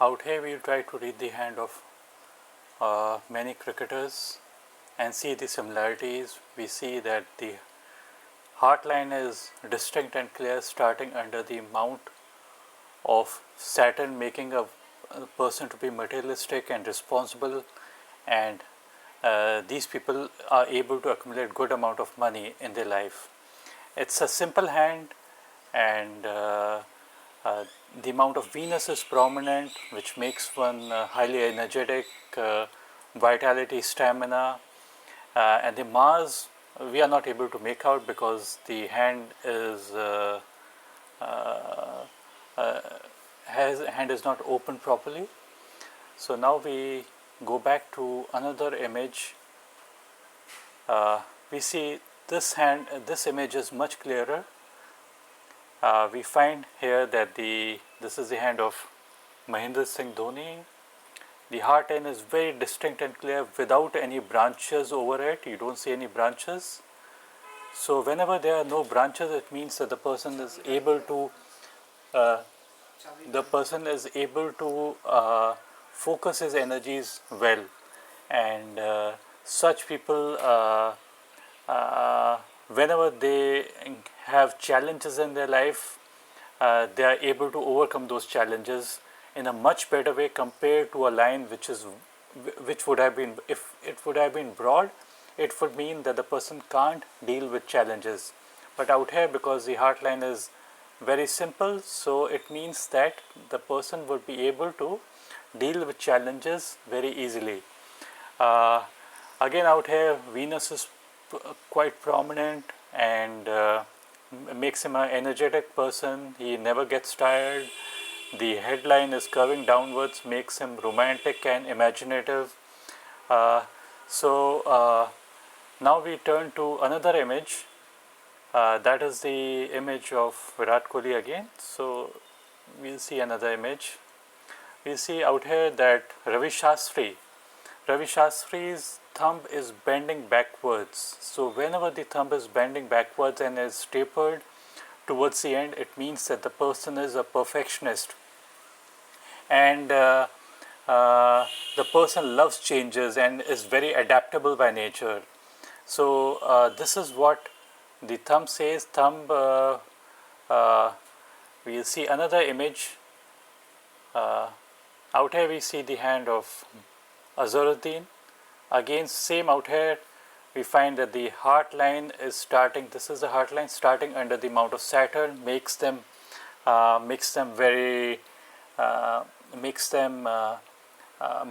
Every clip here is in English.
Out here we try to read the hand of many cricketers and see the similarities. We see that the heart line is distinct and clear, starting under the mount of Saturn, making a person to be materialistic and responsible, and these people are able to accumulate good amount of money in their life. It's a simple hand, and the amount of Venus is prominent, which makes one highly energetic, vitality, stamina, and the Mars we are not able to make out because the hand is hand is not open properly. So now we go back to another image. We see this hand. This image is much clearer. We find here that this is the hand of Mahendra Singh Dhoni. The heart end is very distinct and clear without any branches over it. You don't see any branches. So whenever there are no branches, it means that the person is able to focus his energies well, and such people, whenever they have challenges in their life, they are able to overcome those challenges in a much better way compared to a line which would have been, if it would have been broad, it would mean that the person can't deal with challenges. But out here, because the heart line is very simple, so it means that the person would be able to deal with challenges very easily. Again, out here Venus is quite prominent, and makes him an energetic person. He never gets tired. The headline is curving downwards, makes him romantic and imaginative. Now we turn to another image. That is the image of Virat Kohli again. So we'll see another image. We see out here that Ravi Shastri's thumb is bending backwards. So whenever the thumb is bending backwards and is tapered towards the end, it means that the person is a perfectionist, and the person loves changes and is very adaptable by nature. So this is what the thumb says. We'll see another image. Out here we see the hand of Azharuddin. Again, same out here, we find that the heart line is starting. This is the heart line starting under the mount of Saturn, makes them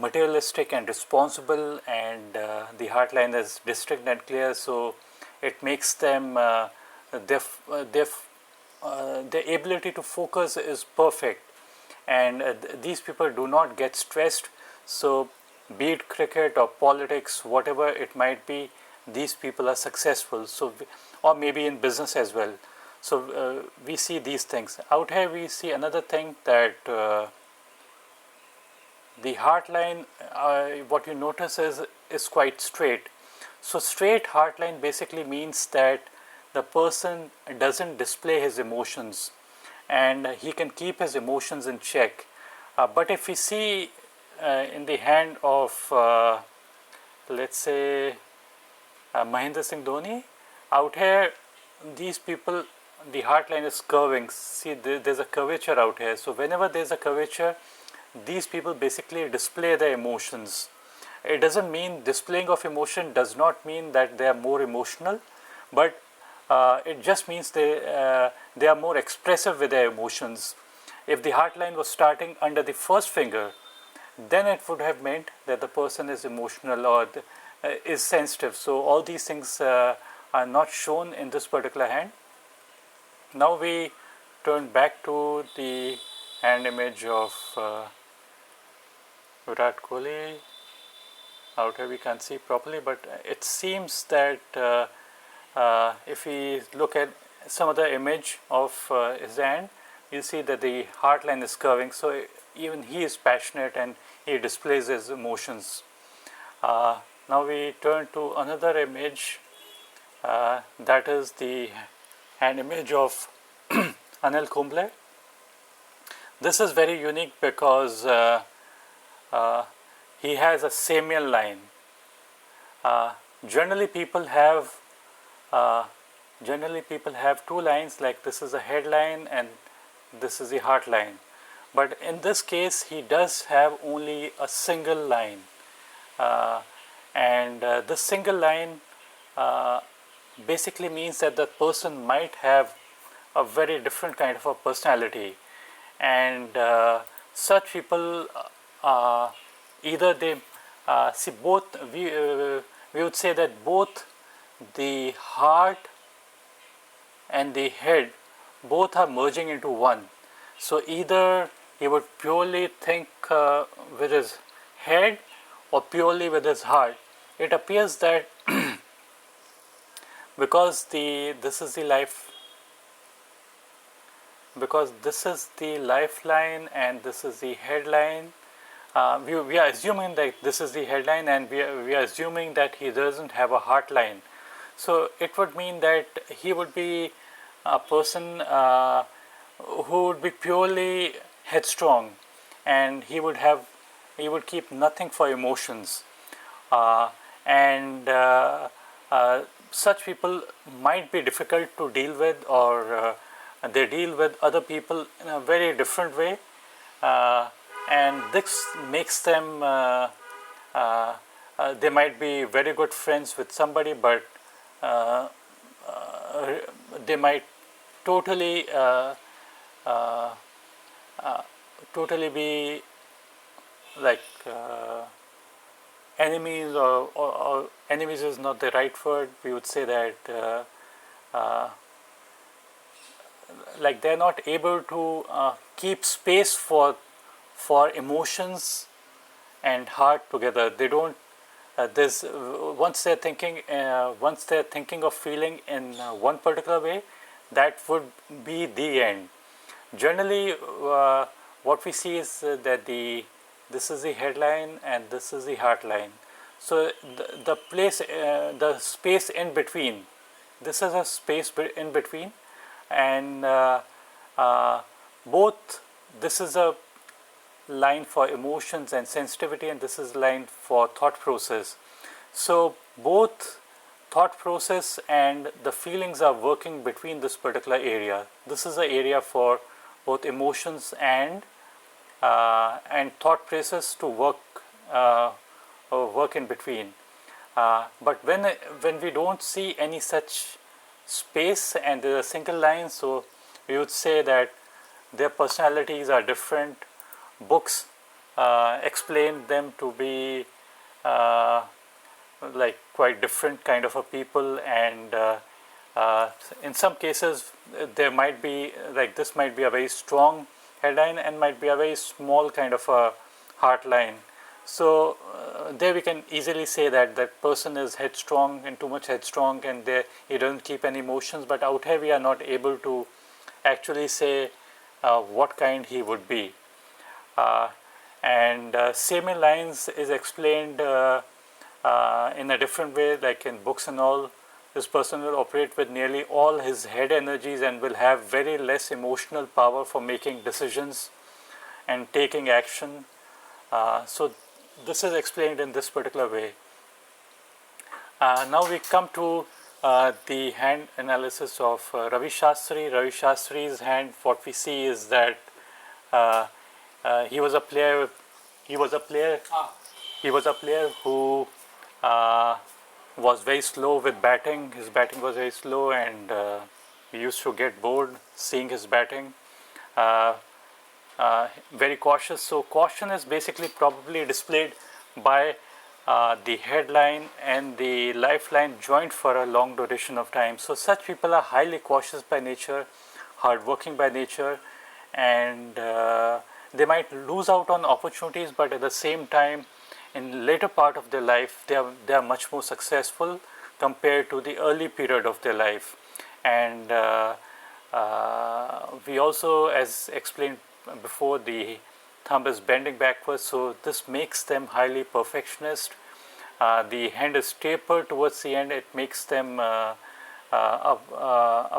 materialistic and responsible, and the heart line is distinct and clear. So it makes them their ability to focus is perfect, and these people do not get stressed. So be it cricket or politics, whatever it might be, these people are successful. So, or maybe in business as well. So we see these things. Out here we see another thing, that the heart line, what you notice is quite straight. So straight heart line basically means that the person doesn't display his emotions, and he can keep his emotions in check. But if we see in the hand of let's say Mahendra Singh Dhoni, out here these people, the heart line is curving. See, there's a curvature out here. So whenever there's a curvature, these people basically display their emotions. It doesn't mean, displaying of emotion does not mean that they are more emotional, but it just means they are more expressive with their emotions. If the heart line was starting under the first finger, then it would have meant that the person is emotional or is sensitive. So all these things are not shown in this particular hand. Now we turn back to the hand image of Virat Kohli. Out here we can't see properly, but it seems that if we look at some other image of his hand, you see that the heart line is curving. So even he is passionate and he displays his emotions. Now we turn to another image. That is the hand image of Anil Kumble. This is very unique because he has a semial line. Generally, people have two lines, like this is a headline and this is the heart line. But in this case, he does have only a single line, and this single line basically means that the person might have a very different kind of a personality, and such people either they see both. We would say that both the heart and the head both are merging into one. So either he would purely think with his head or purely with his heart. It appears that because this is the lifeline and this is the headline. We are assuming that this is the headline, and we are assuming that he doesn't have a heart line. So it would mean that he would be a person who would be purely headstrong, and he would keep nothing for emotions, and such people might be difficult to deal with, or they deal with other people in a very different way, and this makes them they might be very good friends with somebody, but they might totally be like enemies, or enemies is not the right word. We would say that like they're not able to keep space for emotions and heart together. They don't. There's once they're thinking of feeling in one particular way, that would be the end. Generally, what we see is that this is the headline and this is the heart line. So the space in between, this is a space in between, and both, this is a line for emotions and sensitivity, and this is a line for thought process. So both thought process and the feelings are working between this particular area. This is the area for both emotions and thought process to work in between. But when we don't see any such space and there is a single line, so we would say that their personalities are different. Books explain them to be like quite different kind of a people, and in some cases there might be, like this might be a very strong headline and might be a very small kind of a heart line. So there we can easily say that that person is headstrong and too much headstrong, and he doesn't keep any emotions. But out here we are not able to actually say what kind he would be. And semial lines is explained in a different way, like in books and all. This person will operate with nearly all his head energies and will have very less emotional power for making decisions and taking action. So this is explained in this particular way. Now we come to the hand analysis of Ravi Shastri. Ravi Shastri's hand, what we see is that he was a player. He was a player who was very slow with batting. His batting was very slow, and he used to get bored seeing his batting. Very cautious. So caution is basically probably displayed by the headline and the lifeline joined for a long duration of time. So such people are highly cautious by nature, hardworking by nature, and they might lose out on opportunities, but at the same time, in later part of their life, they are much more successful compared to the early period of their life. And we also, as explained before, the thumb is bending backwards, so this makes them highly perfectionist. The hand is tapered towards the end. It makes them a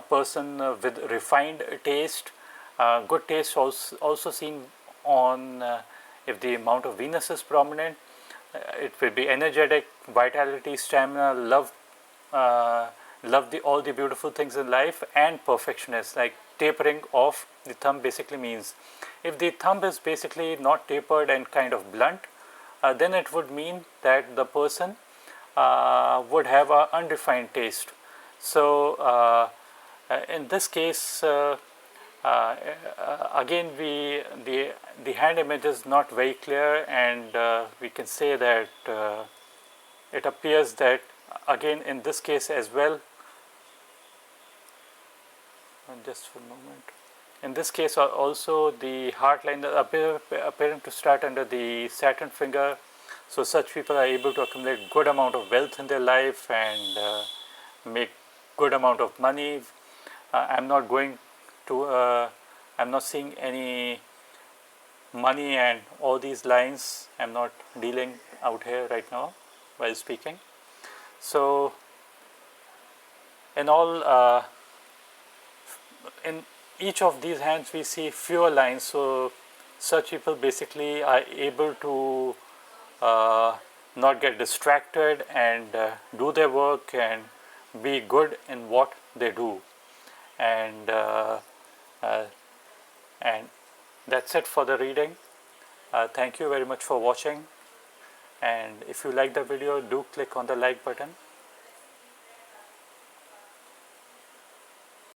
person with refined taste. Good taste also seen on if the amount of Venus is prominent. It will be energetic, vitality, stamina, love all the beautiful things in life, and perfectionist. Like tapering of the thumb basically means if the thumb is basically not tapered and kind of blunt, then it would mean that the person would have an undefined taste. So in this case, again, the hand image is not very clear, and we can say that it appears that again in this case as well. Just for a moment. In this case also the heart line appearing to start under the Saturn finger. So such people are able to accumulate good amount of wealth in their life and make good amount of money. I'm not going to I'm not seeing any money and all these lines. I'm not dealing out here right now while speaking. So in all in each of these hands we see fewer lines, so such people basically are able to not get distracted and do their work and be good in what they do. And that's it for the reading. Thank you very much for watching, and if you like the video, do click on the like button